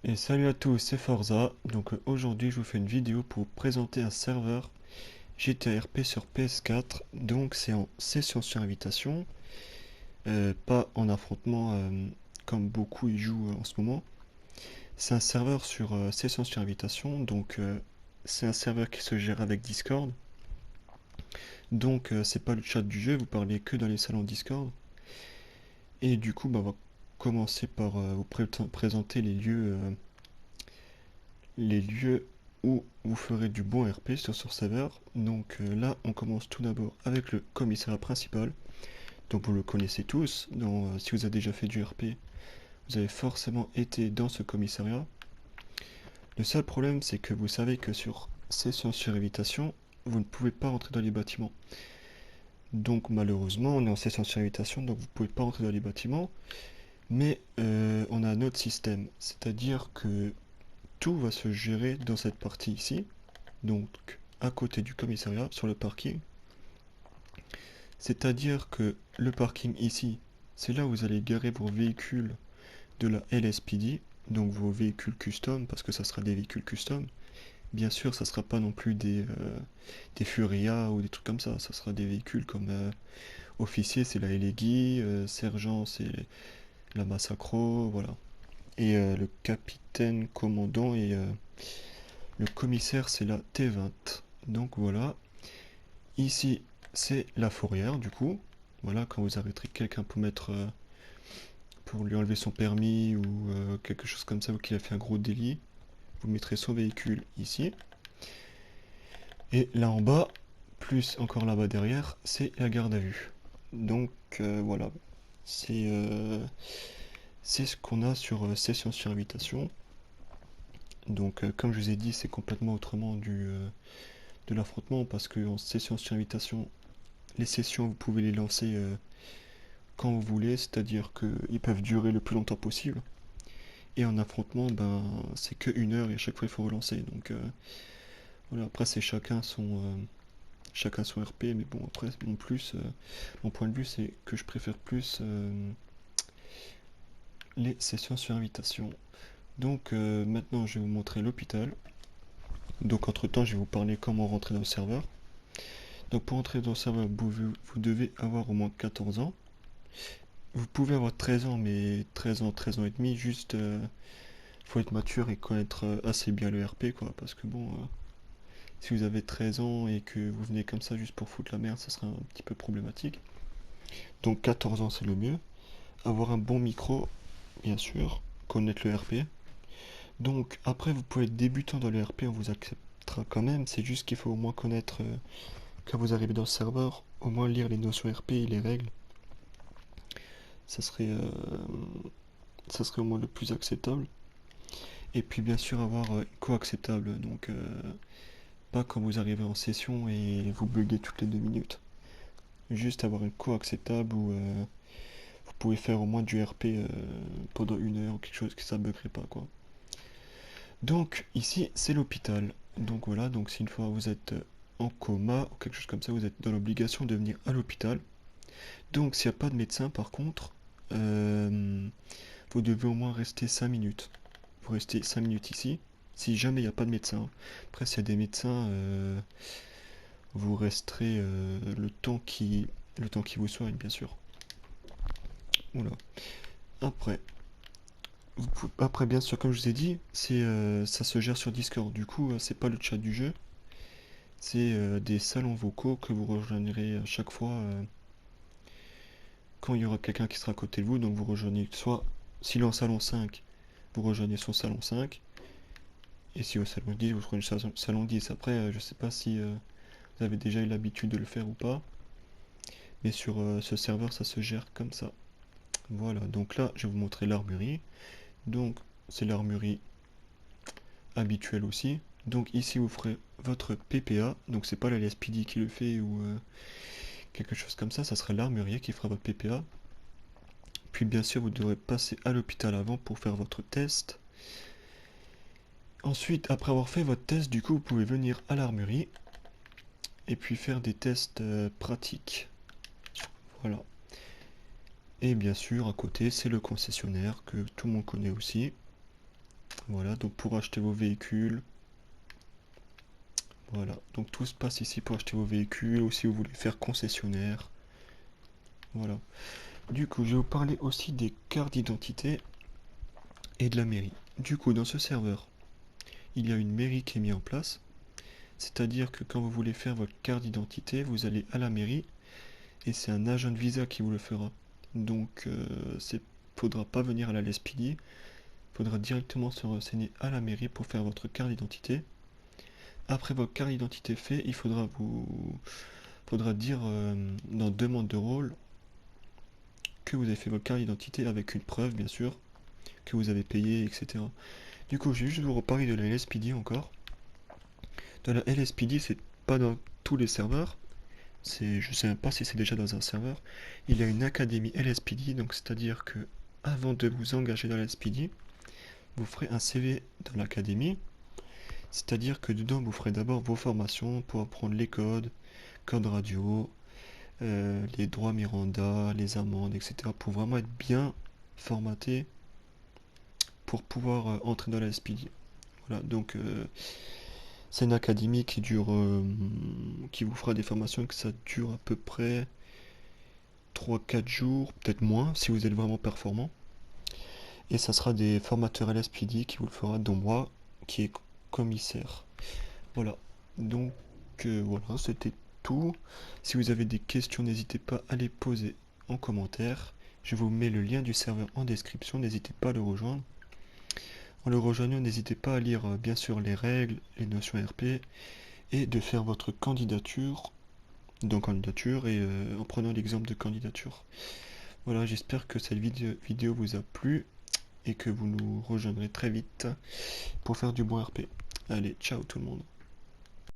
Et salut à tous, c'est Forza. Donc aujourd'hui, je vous fais une vidéo pour vous présenter un serveur GTA RP sur PS4. Donc c'est en session sur invitation, pas en affrontement comme beaucoup y jouent en ce moment. C'est un serveur sur session sur invitation, donc c'est un serveur qui se gère avec Discord. Donc c'est pas le chat du jeu, vous parlez que dans les salons Discord. Et du coup, on va commencer par vous présenter les lieux où vous ferez du bon RP sur ce serveur. Donc là, on commence tout d'abord avec le commissariat principal. Donc vous le connaissez tous. Si vous avez déjà fait du RP, vous avez forcément été dans ce commissariat. Le seul problème, c'est que vous savez que sur session sur invitation, vous ne pouvez pas rentrer dans les bâtiments. Donc malheureusement, on est en session sur invitation, donc vous ne pouvez pas rentrer dans les bâtiments. Mais on a un autre système, c'est-à-dire que tout va se gérer dans cette partie ici. Donc à côté du commissariat, sur le parking. C'est-à-dire que le parking ici, c'est là où vous allez garer vos véhicules de la LSPD, donc vos véhicules custom, parce que ça sera des véhicules custom. Bien sûr, ça sera pas non plus des Furia ou des trucs comme ça sera des véhicules comme officier, c'est la Elegui, sergent, c'est la Massacro, voilà. Et le capitaine commandant et le commissaire, c'est la T20. Donc voilà. Ici, c'est la fourrière, du coup. Voilà, quand vous arrêterez quelqu'un pour lui enlever son permis ou quelque chose comme ça, ou qu'il a fait un gros délit, vous mettrez son véhicule ici. Et là en bas, plus encore là-bas derrière, c'est la garde à vue. Donc voilà, c'est c'est ce qu'on a sur session sur invitation. Donc comme je vous ai dit, c'est complètement autrement de l'affrontement parce que en session sur invitation, les sessions, vous pouvez les lancer quand vous voulez, c'est-à-dire qu'ils peuvent durer le plus longtemps possible. Et en affrontement, ben, c'est que 1 heure et à chaque fois il faut relancer. Donc voilà, après c'est chacun son RP, mais bon après mon point de vue c'est que je préfère plus les sessions sur invitation. Donc maintenant je vais vous montrer l'hôpital. Donc entre temps je vais vous parler comment rentrer dans le serveur. Donc pour entrer dans le serveur, vous devez avoir au moins 14 ans. Vous pouvez avoir 13 ans, mais 13 ans et demi, juste faut être mature et connaître assez bien le RP, quoi. Parce que bon, si vous avez 13 ans et que vous venez comme ça juste pour foutre la merde, ça sera un petit peu problématique. Donc 14 ans, c'est le mieux. Avoir un bon micro, bien sûr. Connaître le RP. Donc après, vous pouvez être débutant dans le RP, on vous acceptera quand même. C'est juste qu'il faut au moins connaître, quand vous arrivez dans le serveur, au moins lire les notions RP et les règles. Ça serait, euh, ça serait au moins le plus acceptable. Et puis bien sûr avoir une co acceptable. Donc pas quand vous arrivez en session et vous buguez toutes les 2 minutes. Juste avoir une co acceptable où vous pouvez faire au moins du RP pendant 1 heure ou quelque chose que ça buggerait pas, quoi. Donc ici c'est l'hôpital. Donc voilà, donc si une fois vous êtes en coma ou quelque chose comme ça, vous êtes dans l'obligation de venir à l'hôpital. Donc s'il n'y a pas de médecin par contre, euh, vous devez au moins rester 5 minutes. Vous restez 5 minutes ici. Si jamais il n'y a pas de médecin. Après s'il y a des médecins, vous resterez le temps qui vous soigne, bien sûr. Oula. Après, après, bien sûr, comme je vous ai dit, ça se gère sur Discord. Du coup, c'est pas le chat du jeu, c'est des salons vocaux que vous rejoindrez à chaque fois quand il y aura quelqu'un qui sera à côté de vous. Donc vous rejoignez soit, s'il est en salon 5, vous rejoignez son salon 5, et si au salon 10, vous rejoignez le salon 10. Après, je sais pas si vous avez déjà eu l'habitude de le faire ou pas, mais sur ce serveur, ça se gère comme ça. Voilà, donc là, je vais vous montrer l'armurerie. Donc, c'est l'armurerie habituelle aussi. Donc ici, vous ferez votre PPA. Donc, c'est pas la LSPD qui le fait ou quelque chose comme ça sera l'armurier qui fera votre PPA. Puis, bien sûr, vous devrez passer à l'hôpital avant pour faire votre test. Ensuite, après avoir fait votre test, du coup, vous pouvez venir à l'armurerie et puis faire des tests pratiques. Voilà. Et bien sûr, à côté, c'est le concessionnaire que tout le monde connaît aussi. Voilà, donc pour acheter vos véhicules. Voilà, donc tout se passe ici pour acheter vos véhicules, ou si vous voulez faire concessionnaire. Voilà. Du coup, je vais vous parler aussi des cartes d'identité et de la mairie. Du coup, dans ce serveur, il y a une mairie qui est mise en place. C'est-à-dire que quand vous voulez faire votre carte d'identité, vous allez à la mairie et c'est un agent de visa qui vous le fera. Donc, faudra pas venir à la LSPD, faudra directement se renseigner à la mairie pour faire votre carte d'identité. Après votre carte d'identité fait, il faudra dire dans demande de rôle que vous avez fait votre carte d'identité avec une preuve, bien sûr, que vous avez payé, etc. Du coup, je vais juste vous reparler de la LSPD encore. Dans la LSPD, c'est pas dans tous les serveurs. Je sais même pas si c'est déjà dans un serveur. Il y a une académie LSPD, donc c'est-à-dire que avant de vous engager dans la LSPD, vous ferez un CV dans l'académie. C'est-à-dire que dedans, vous ferez d'abord vos formations pour apprendre les codes, code radio, les droits Miranda, les amendes, etc. Pour vraiment être bien formaté pour pouvoir entrer dans la LSPD. Voilà, donc c'est une académie qui vous fera des formations que ça dure à peu près 3-4 jours, peut-être moins si vous êtes vraiment performant. Et ça sera des formateurs LSPD qui vous le fera, dont moi, qui est commissaire. Voilà. Donc voilà, c'était tout. Si vous avez des questions, n'hésitez pas à les poser en commentaire. Je vous mets le lien du serveur en description, n'hésitez pas à le rejoindre. En le rejoignant, n'hésitez pas à lire bien sûr les règles, les notions RP et de faire votre candidature et en prenant l'exemple de candidature. Voilà, j'espère que cette vidéo vous a plu et que vous nous rejoindrez très vite pour faire du bon RP. Allez, ciao tout le monde.